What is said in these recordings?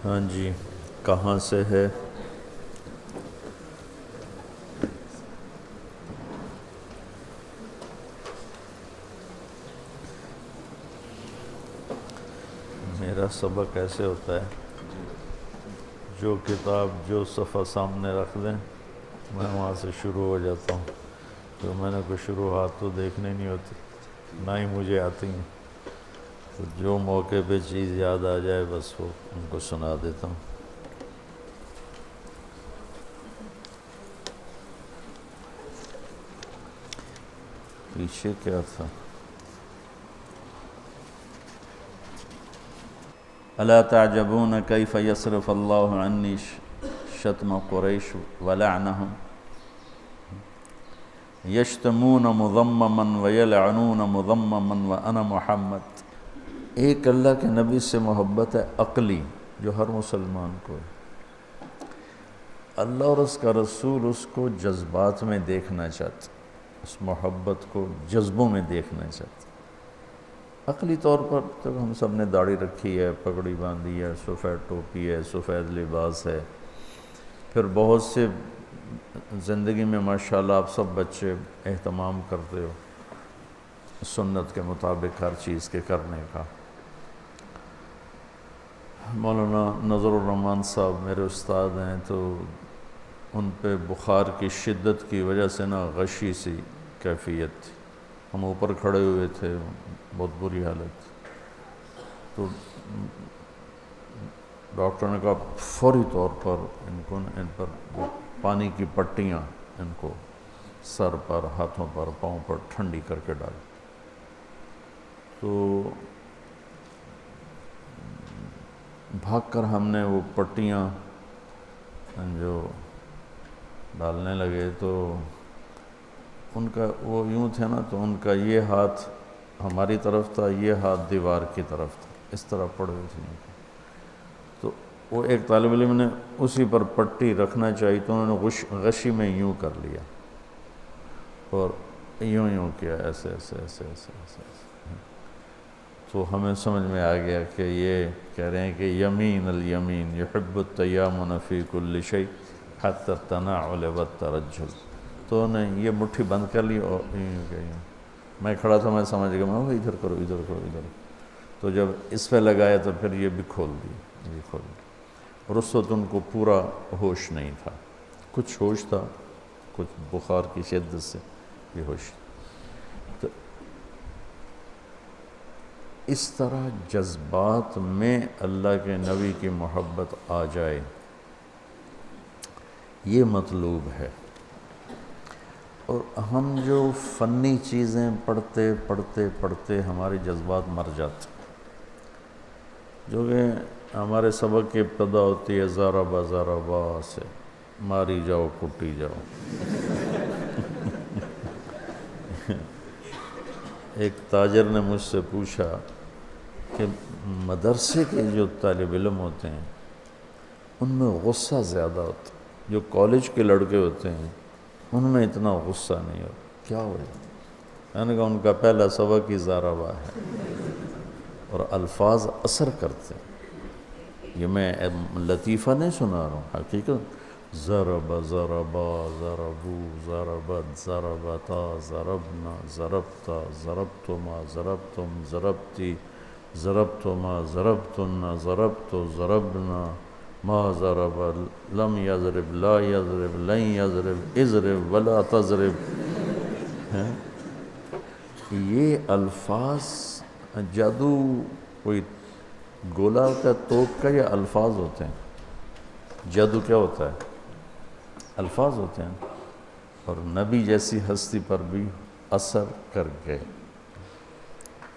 ہاں جی، کہاں سے ہے؟ میرا سبق ایسے ہوتا ہے، جو کتاب جو صفحہ سامنے رکھ دیں میں وہاں سے شروع ہو جاتا ہوں، تو میں نے کوئی شروعات تو دیکھنی نہیں ہوتی، نہ ہی مجھے آتی ہیں، تو جو موقع پہ چیز یاد آ جائے بس وہ ان کو سنا دیتا ہوں۔ پیچھے کیا تھا؟ الا تعجبون کیف یصرف اللہ عنی شتم قریش ولعنہم یشتمون مذمما ویلعنون مذمما وانا محمد۔ ایک اللہ کے نبی سے محبت ہے عقلی، جو ہر مسلمان کو ہے۔ اللہ اور اس کا رسول اس کو جذبات میں دیکھنا چاہتے، اس محبت کو جذبوں میں دیکھنا چاہتے۔ عقلی طور پر تو ہم سب نے داڑھی رکھی ہے، پگڑی باندھی ہے، سفید ٹوپی ہے، سفید لباس ہے، پھر بہت سے زندگی میں ماشاءاللہ آپ سب بچے اہتمام کرتے ہو سنت کے مطابق ہر چیز کے کرنے کا۔ مولانا نظر الرحمان صاحب میرے استاد ہیں، تو ان پہ بخار کی شدت کی وجہ سے غشی سی کیفیت تھی، ہم اوپر کھڑے ہوئے تھے، بہت بری حالت، تو ڈاکٹر نے کہا فوری طور پر ان پر پانی کی پٹیاں ان کو سر پر، ہاتھوں پر، پاؤں پر ٹھنڈی کر کے ڈال۔ تو بھاگ کر ہم نے وہ پٹیاں جو ڈالنے لگے، تو ان کا وہ یوں تھے تو ان کا یہ ہاتھ ہماری طرف تھا، یہ ہاتھ دیوار کی طرف تھا، اس طرح پڑے ہوئے تھے۔ تو وہ ایک طالب علم نے اسی پر پٹی رکھنا چاہی تو انہوں نے غشی میں یوں کر لیا اور یوں کیا، ایسے ایسے ایسے ایسے ایسے ایسے۔ تو ہمیں سمجھ میں آ گیا کہ یہ کہہ رہے ہیں کہ یمین الیمین یحب التیامن فی کل شیء حتی التناعل والترجل۔ تو انہیں یہ مٹھی بند کر لی اور میں کھڑا تھا، میں سمجھ گیا، میں ادھر کرو ادھر کرو ادھر۔ تو جب اس پہ لگایا تو پھر یہ بھی کھول دی، یہ کھول دی، اور اس وقت ان کو پورا ہوش نہیں تھا، کچھ ہوش تھا، کچھ بخار کی شدت سے بے ہوش۔ تو اس طرح جذبات میں اللہ کے نبی کی محبت آ جائے، یہ مطلوب ہے۔ اور ہم جو فنی چیزیں پڑھتے پڑھتے پڑھتے ہمارے جذبات مر جاتے، جو کہ ہمارے سبق کی ابتدا ہوتی ہے ضربا ضربا سے، ماری جاؤ کٹی جاؤ۔ ایک تاجر نے مجھ سے پوچھا کہ مدرسے کے جو طالب علم ہوتے ہیں ان میں غصہ زیادہ ہوتا ہے، جو کالج کے لڑکے ہوتے ہیں ان میں اتنا غصہ نہیں ہوتا، کیا وجہ؟ میں نے کہا ان کا پہلا سبق ہی ضربا ہے، اور الفاظ اثر کرتے ہیں۔ یہ میں لطیفہ نہیں سنا رہا ہوں، حقیقت ضرب ضربا ضربو ضربت ضربتا ضربنا ضربتا ضربتما ضربتم ضربتی ضربتما ضربتن ضربت ضربنا ما ضرب لم یضرب لا یضرب لن یضرب اضرب ولا تضرب۔ یہ الفاظ جادو کوئی گولا ہوتا ہے توپ کا، یا الفاظ ہوتے ہیں؟ جادو کیا ہوتا ہے؟ الفاظ ہوتے ہیں، اور نبی جیسی ہستی پر بھی اثر کر گئے،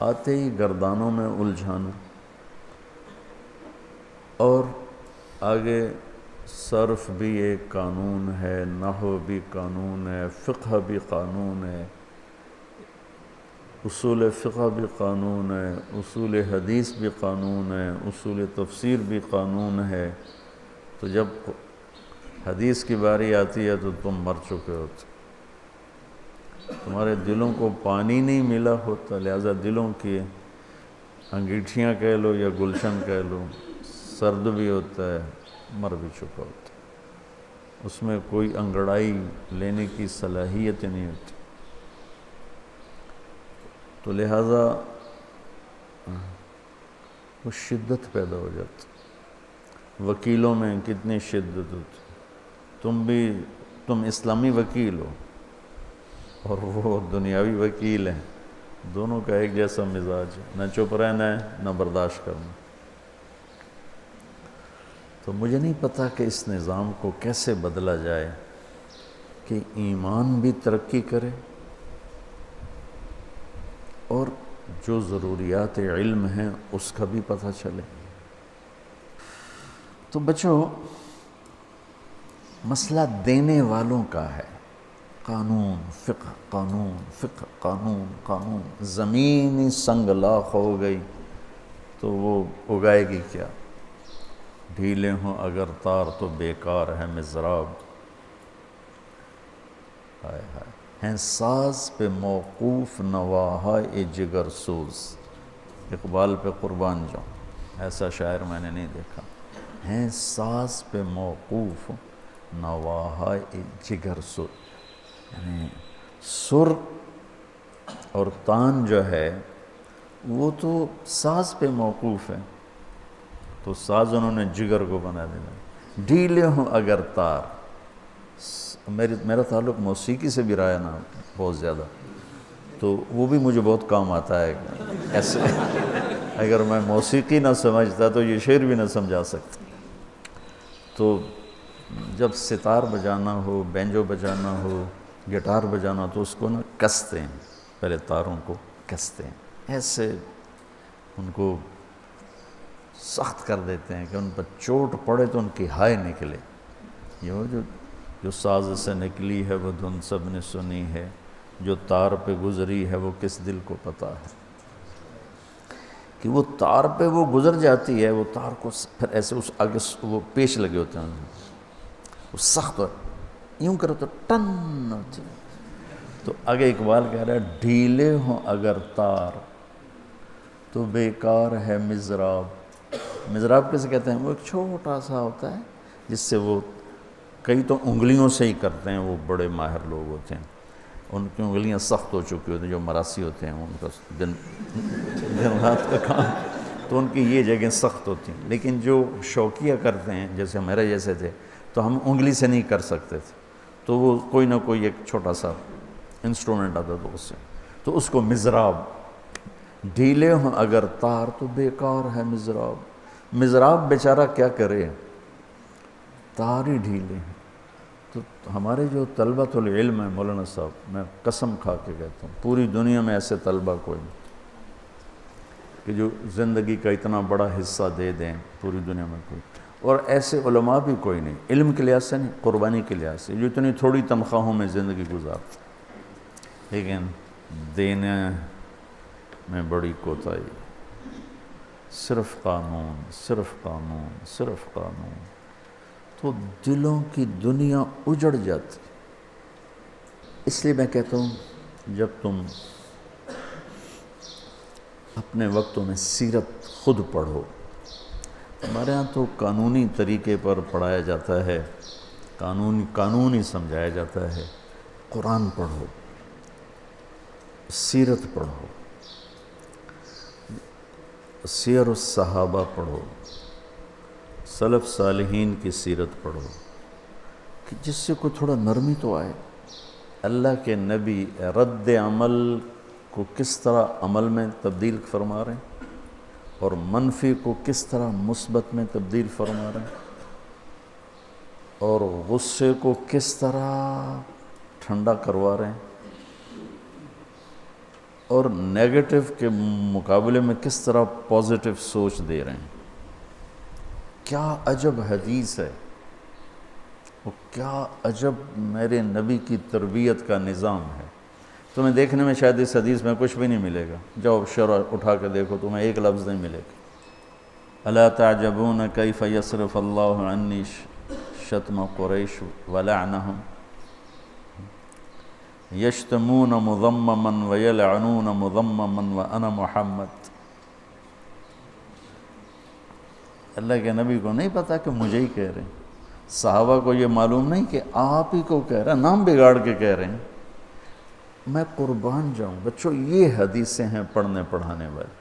آتے ہی گردانوں میں الجھانا۔ اور آگے صرف بھی ایک قانون ہے، نحو بھی قانون ہے، فقہ بھی قانون ہے، اصول فقہ بھی قانون ہے، اصول حدیث بھی قانون ہے، اصول تفسیر بھی قانون ہے۔ تو جب حدیث کی باری آتی ہے تو تم مر چکے ہوتے، تمہارے دلوں کو پانی نہیں ملا ہوتا، لہذا دلوں کی انگیٹھیاں کہہ لو یا گلشن کہہ لو، سرد بھی ہوتا ہے، مر بھی چکا ہوتا ہے، اس میں کوئی انگڑائی لینے کی صلاحیت نہیں ہوتی. تو لہٰذا وہ شدت پیدا ہو جاتی. وکیلوں میں کتنی شدت ہوتی. تم اسلامی وکیل ہو اور وہ دنیاوی وکیل ہیں، دونوں کا ایک جیسا مزاج ہے، نہ چپ رہنا ہے نہ برداشت کرنا. تو مجھے نہیں پتا کہ اس نظام کو کیسے بدلا جائے کہ ایمان بھی ترقی کرے اور جو ضروریات علم ہیں اس کا بھی پتہ چلے. تو بچوں، مسئلہ دینے والوں کا ہے. قانون فقہ، قانون فقہ، قانون قانون. زمین ہی سنگ لاخ ہو گئی تو وہ اگائے گی کیا؟ ڈھیلے ہوں اگر تار تو بیکار ہے مضراب. ہائے ہائے، ہیں ساز پہ موقوف نواہائے جگر سوز. اقبال پہ قربان جاؤں، ایسا شاعر میں نے نہیں دیکھا. ہیں ساز پہ موقوف نواہائے جگر سوز، یعنی سر اور تان جو ہے وہ تو ساز پہ موقوف ہے، تو ساز انہوں نے جگر کو بنا دینا. ڈھیلے ہوں اگر تار. میرا تعلق موسیقی سے بھی رہا ہے نا بہت زیادہ، تو وہ بھی مجھے بہت کام آتا ہے. ایسے اگر میں موسیقی نہ سمجھتا تو یہ شعر بھی نہ سمجھا سکتا. تو جب ستار بجانا ہو، بینجو بجانا ہو، گٹار بجانا، تو اس کو نا کستے ہیں، پہلے تاروں کو کستے ہیں، ایسے ان کو سخت کر دیتے ہیں کہ ان پر چوٹ پڑے تو ان کی ہائے نکلے. یہ وہ جو ساز سے نکلی ہے وہ دھن سب نے سنی ہے، جو تار پہ گزری ہے وہ کس دل کو پتہ ہے. کہ وہ تار پہ وہ گزر جاتی ہے، وہ تار کو پھر ایسے اس آگے وہ پیش لگے ہوتے ہیں، وہ سخت ہو، یوں کرو تو ٹن ہوتی. تو آگے اقبال کہہ رہا ہے ڈھیلے ہوں اگر تار تو بیکار ہے مضراب. مضراب کیسے کہتے ہیں؟ وہ ایک چھوٹا سا ہوتا ہے جس سے وہ کئی تو انگلیوں سے ہی کرتے ہیں، وہ بڑے ماہر لوگ ہوتے ہیں، ان کی انگلیاں سخت ہو چکی ہوتی ہیں. جو مراسی ہوتے ہیں ان کا دن رات کا کام، تو ان کی یہ جگہیں سخت ہوتی ہیں. لیکن جو شوقیہ کرتے ہیں جیسے میرے جیسے تھے تو ہم انگلی سے نہیں کر سکتے تھے، تو وہ کوئی نہ کوئی ایک چھوٹا سا انسٹرومنٹ آتا تھا اس سے، تو اس کو مضراب. ڈھیلے ہوں اگر تار تو بیکار ہے مضراب. مضراب بیچارہ کیا کرے، تار ہی ڈھیلے ہیں. تو ہمارے جو طلبۃ العلم ہیں مولانا صاحب، میں قسم کھا کے کہتا ہوں پوری دنیا میں ایسے طلبہ کوئی نہیں کہ جو زندگی کا اتنا بڑا حصہ دے دیں، پوری دنیا میں کوئی. اور ایسے علماء بھی کوئی نہیں، علم کے لحاظ سے نہیں، قربانی کے لحاظ سے، جو اتنی تھوڑی تنخواہوں میں زندگی گزارتے، لیکن دینے میں بڑی کوتاہی. صرف قانون، صرف قانون، صرف قانون. تو دلوں کی دنیا اجڑ جاتی. اس لیے میں کہتا ہوں جب تم اپنے وقتوں میں سیرت خود پڑھو. ہمارے ہاں تو قانونی طریقے پر پڑھایا جاتا ہے، قانون ہی سمجھایا جاتا ہے. قرآن پڑھو، سیرت پڑھو، سیر الصحابہ پڑھو، سلف صالحین کی سیرت پڑھو، کہ جس سے کوئی تھوڑا نرمی تو آئے. اللہ کے نبی رد عمل کو کس طرح عمل میں تبدیل فرما رہے ہیں اور منفی کو کس طرح مثبت میں تبدیل فرما رہے ہیں، اور غصے کو کس طرح ٹھنڈا کروا رہے ہیں، اور نیگیٹو کے مقابلے میں کس طرح پازیٹو سوچ دے رہے ہیں. کیا عجب حدیث ہے، وہ کیا عجب میرے نبی کی تربیت کا نظام ہے. تمہیں دیکھنے میں شاید اس حدیث میں کچھ بھی نہیں ملے گا، جاؤ شرح اٹھا کے دیکھو، تمہیں ایک لفظ نہیں ملے گا. الا تعجبون کیف یصرف اللہ عنی شتم قریش ولعنہم یشتمون مذمما ویلعنون مذمما وانا محمد. اللہ کے نبی کو نہیں پتا کہ مجھے ہی کہہ رہے ہیں، صحابہ کو یہ معلوم نہیں کہ آپ ہی کو کہہ رہے ہیں، نام بگاڑ کے کہہ رہے ہیں۔ میں قربان جاؤں بچوں، یہ حدیثیں ہیں پڑھنے پڑھانے والی،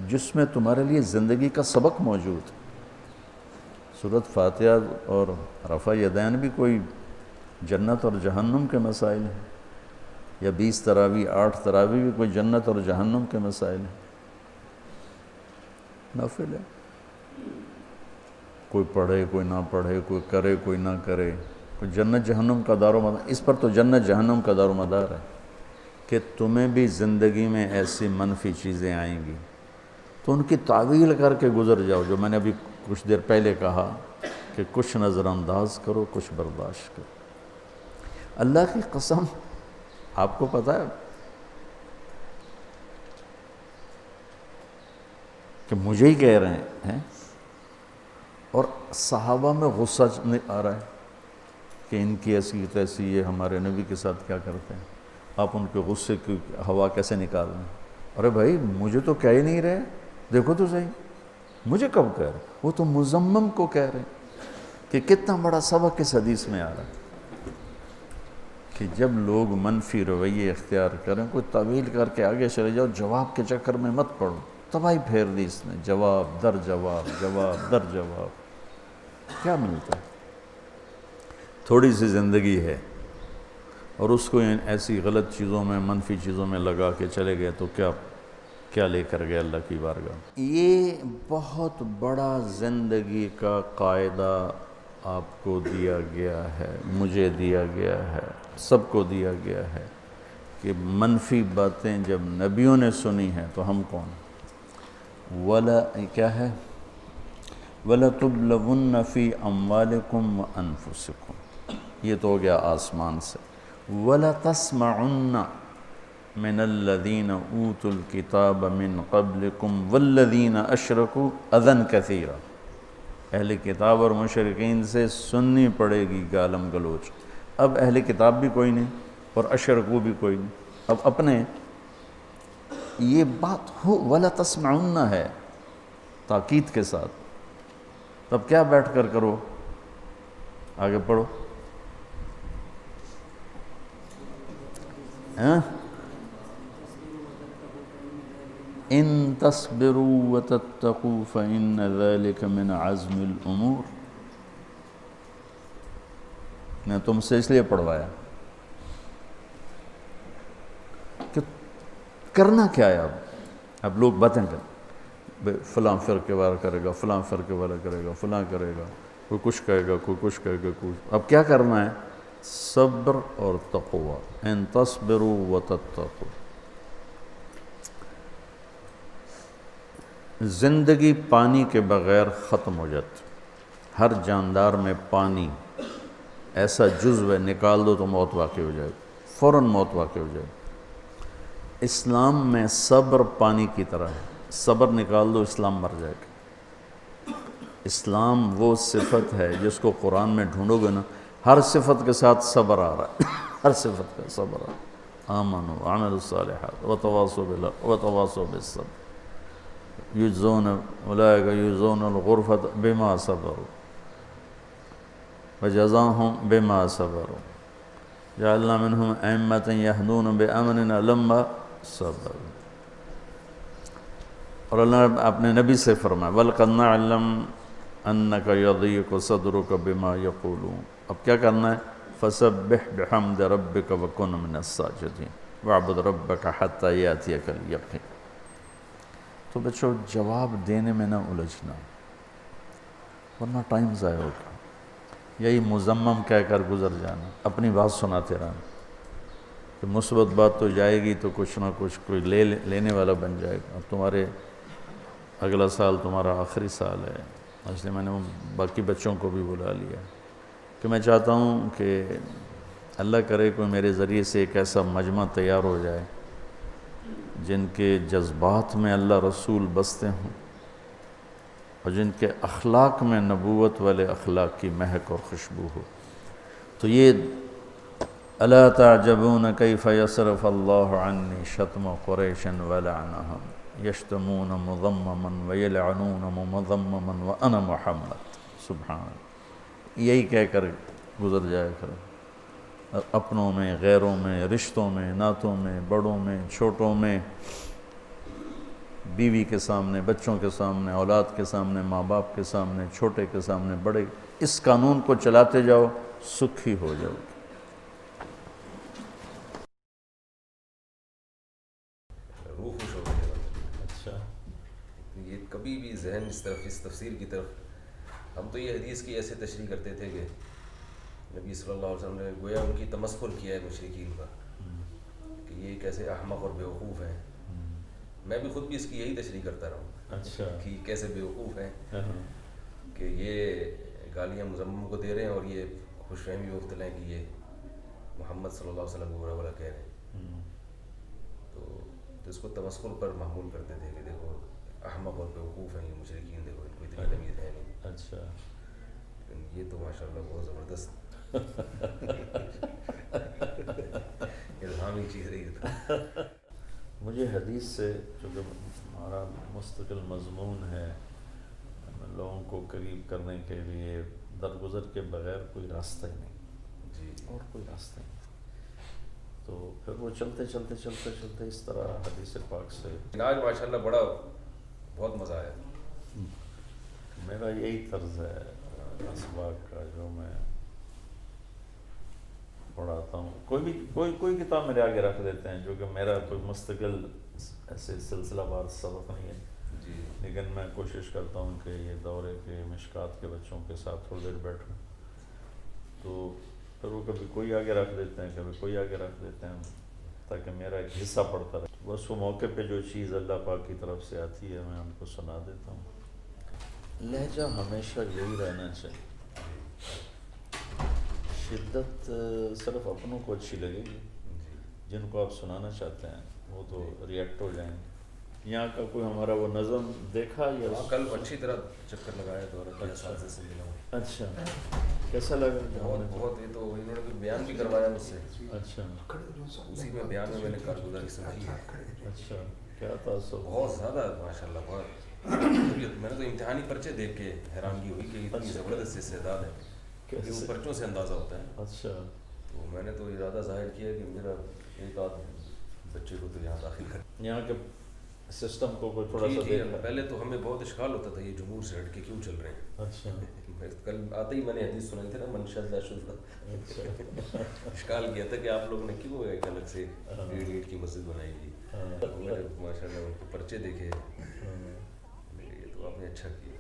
جس میں تمہارے لیے زندگی کا سبق موجود ہے۔ سورۃ فاتحہ اور رفع یدین بھی کوئی جنت اور جہنم کے مسائل ہیں، یا 20 تراویح 8 تراویح بھی کوئی جنت اور جہنم کے مسائل ہیں، نافل ہے۔ کوئی پڑھے کوئی نہ پڑھے، کوئی کرے کوئی نہ کرے، کوئی جنت جہنم کا دار و مدار، اس پر تو جنت جہنم کا دار و مدار ہے کہ تمہیں بھی زندگی میں ایسی منفی چیزیں آئیں گی تو ان کی تعویل کر کے گزر جاؤ، جو میں نے ابھی کچھ دیر پہلے کہا کہ کچھ نظر انداز کرو، کچھ برداشت کرو۔ اللہ کی قسم، آپ کو پتہ ہے کہ مجھے ہی کہہ رہے ہیں، اور صحابہ میں غصہ آ رہا ہے کہ ان کی ایسی تیسی، یہ ہمارے نبی کے ساتھ کیا کرتے ہیں، آپ ان کے غصے کی ہوا کیسے نکال رہے ہیں؟ ارے بھائی مجھے تو کہہ ہی نہیں رہے، دیکھو تو صحیح، مجھے کب کہہ رہے؟ وہ تو مزمم کو کہہ رہے ہیں کہ کتنا بڑا سبق اس حدیث میں آ رہا ہے کہ جب لوگ منفی رویے اختیار کریں، کوئی طویل کر کے آگے چلے جاؤ، جواب کے چکر میں مت پڑو، تباہی پھیر دی اس نے، جواب در جواب، جواب در جواب، کیا ملتا ہے؟ تھوڑی سی زندگی ہے اور اس کو ایسی غلط چیزوں میں، منفی چیزوں میں لگا کے چلے گئے تو کیا لے کر گئے اللہ کی بارگاہ۔ یہ بہت بڑا زندگی کا قاعدہ آپ کو دیا گیا ہے، مجھے دیا گیا ہے، سب کو دیا گیا ہے کہ منفی باتیں جب نبیوں نے سنی ہیں تو ہم کون؟ کیا ہے؟ وَلَتُبْلَوُنَّ فِي أَمْوَالِكُمْ وَأَنفُسِكُمْ، یہ تو ہو گیا آسمان سے۔ وَلَتَسْمَعُنَّ مِنَ الَّذِينَ أُوتُوا الْكِتَابَ مِنْ قَبْلِكُمْ وَالَّذِينَ أَشْرَكُوا أَذًى كَثِيرًا، اہل کتاب اور مشرکین سے سننی پڑے گی گالم گلوچ۔ اب اہل کتاب بھی کوئی نہیں اور اشرکو بھی کوئی نہیں، اب اپنے یہ بات ہو وَلَا تَسْمَعُنَّ ہے تاکید کے ساتھ، تب کیا بیٹھ کر کرو؟ آگے پڑھو۔ ان تصبروا وتتقوا فإن ذلك من عزم الامور، میں تم سے اس لیے پڑھوایا کہ کرنا کیا ہے۔ اب لوگ باتیں کریں، فلاں فرقے والا کرے گا، فلاں فرقے والا کرے گا، فلاں کرے گا، کوئی کچھ کہے گا، کوئی کچھ کہے گا، اب کیا کرنا ہے؟ صبر اور تقوی۔ ان تصبروا وتتقوا، زندگی پانی کے بغیر ختم ہو جاتی، ہر جاندار میں پانی ایسا جزو ہے، نکال دو تو موت واقع ہو جائے، فوراً موت واقع ہو جائے۔ اسلام میں صبر پانی کی طرح ہے، صبر نکال دو اسلام مر جائے گا۔ اسلام وہ صفت ہے جس کو قرآن میں ڈھونڈو گے نا، ہر صفت کے ساتھ صبر آ رہا ہے، ہر صفت کا صبر آ رہا ہے۔ آمنوا وعملوا الصالحات وتواصوا بالحق وتواصوا بالصبر یجزون اولئک یجزون الغرفۃ بما صبروا وجزاهم بما صبروا جعلنا منهم ائمة يهدون بأمرنا لما صبروا۔ اور اللہ نے اپنے نبی سے فرمایا وَلَقَدْ نَعْلَمْ أَنَّكَ يَضِيقُ صَدْرُكَ بِمَا يَقُولُونَ، اب کیا کرنا ہے؟ فَسَبِّحْ بِحَمْدِ رَبِّكَ وَكُن مِّنَ السَّاجِدِينَ وَاعْبُدْ رَبَّكَ حَتَّى يَأْتِيَكَ الْيَقِينُ۔ تو بچوں جواب دینے میں نہ الجھنا ورنہ ٹائم ضائع ہوگا، یہی مذمم کہہ کر گزر جانا، اپنی بات سناتے رہنا کہ مثبت بات تو جائے گی تو کچھ نہ کچھ کوئی لینے والا بن جائے گا۔ اب تمہارے اگلا سال تمہارا آخری سال ہے، اس لیے میں نے باقی بچوں کو بھی بلا لیا کہ میں چاہتا ہوں کہ اللہ کرے کوئی میرے ذریعے سے ایک ایسا مجمع تیار ہو جائے جن کے جذبات میں اللہ رسول بستے ہوں اور جن کے اخلاق میں نبوت والے اخلاق کی مہک اور خوشبو ہو۔ تو یہ الا تعجبون کیف یصرف اللہ عنی شتم قریش ولعنہم، یشتمون مذمما ویلعنون مذمما وانا محمد، سبحان اللہ، یہی کہہ کر گزر جایا کرو، اپنوں میں، غیروں میں، رشتوں میں، نعتوں میں، بڑوں میں، چھوٹوں میں، بیوی کے سامنے، بچوں کے سامنے، اولاد کے سامنے، ماں باپ کے سامنے، چھوٹے کے سامنے، بڑے، اس قانون کو چلاتے جاؤ، سکھی ہو جاؤ گے۔ روح خوش ہو گئی۔ اچھا، یہ کبھی بھی ذہن اس طرف، اس تفسیر کی طرف، ہم تو یہ حدیث کی ایسے تشریح کرتے تھے کہ نبی صلی اللہ علیہ وسلم نے گویا ان کی تمسخر کیا ہے مشرکین کا، کہ یہ کیسے احمق اور بیوقوف ہیں۔ میں بھی خود بھی اس کی یہی تشریح کرتا رہا ہوں، اچھا، کہ کیسے بیوقوف ہیں کہ یہ گالیاں مزمم کو دے رہے ہیں اور یہ خوش فہمی میں مبتلا ہیں کہ یہ محمد صلی اللہ علیہ وسلم کو برا بھلا کہہ رہے ہیں۔ تو اس کو تمسخر پر محمول کرتے تھے کہ دیکھو احمق اور بیوقوف ہیں یہ مشرکین، دیکھو ان کو اتنی تمیز ہے نہیں۔ اچھا، لیکن یہ تو ماشاء اللہ بہت زبردست الہامی چیز رہی تھا۔ مجھے حدیث سے، چونکہ ہمارا مستقل مضمون ہے لوگوں کو قریب کرنے کے لیے، درگزر کے بغیر کوئی راستہ ہی نہیں، جی اور کوئی راستہ ہی نہیں، تو پھر وہ چلتے چلتے چلتے چلتے اس طرح حدیث پاک سے آج ماشاء اللہ بڑا بہت مزہ آیا۔ میرا یہی طرز ہے اسباق کا، جو میں پڑھاتا ہوں، کوئی کتاب میرے آگے رکھ دیتے ہیں، جو کہ میرا کوئی مستقل ایسے سلسلہ وار سبق نہیں ہے، جی لیکن میں کوشش کرتا ہوں کہ یہ دورے کے مشکات کے بچوں کے ساتھ تھوڑی دیر بیٹھوں، تو پھر وہ کبھی کوئی آگے رکھ دیتے ہیں، کبھی کوئی آگے رکھ دیتے ہیں، تاکہ میرا ایک حصہ پڑتا رہے۔ بس وہ موقع پہ جو چیز اللہ پاک کی طرف سے آتی ہے میں ان کو سنا دیتا ہوں۔ لہجہ ہمیشہ یہی رہنا چاہیے، شدت صرف اپنوں کو اچھی لگے گی، جن کو آپ سنانا چاہتے ہیں وہ تو ریئیکٹ ہو جائیں گے۔ یہاں کا کوئی ہمارا وہ نظم دیکھا یا کل اچھی طرح چکر لگایا دورہ کیا، اساتذہ سے ملا ہوں۔ اچھا، کیسا لگا؟ بہت یہ تو انہوں نے بیان بھی کروایا مجھ سے، اچھا، اسی میں بیان میں نے کارگزاری سنائی ہے۔ اچھا، کیا تاثر؟ بہت زیادہ ماشاء اللہ، بہت میں نے تو امتحانی پرچے دیکھ کے حیرانگی ہوئی کہ اتنی زبردست استعداد ہے، کہ وہ پرچوں سے اندازہ ہوتا ہے۔ اچھا، تو میں نے تو ارادہ ظاہر کیا کہ میرا ایک آدھ بچے کو تو یہاں داخل کر، یہاں کے سسٹم کو کوئی تھوڑا سا دیکھا؟ پہلے تو ہمیں بہت اشکال ہوتا تھا یہ جمہور سے ہٹ کے کیوں چل رہے ہیں۔ اچھا، کل آتے ہی میں نے حدیث سنائی تھی نا، من شذ شذ، اشکال کیا تھا کہ آپ لوگوں نے کیوں ایک الگ سے 1.5 اینٹ کی مسجد بنائی تھی۔ میں نے ماشاء اللہ ان کے پرچے دیکھے، یہ تو آپ نے اچھا کیا۔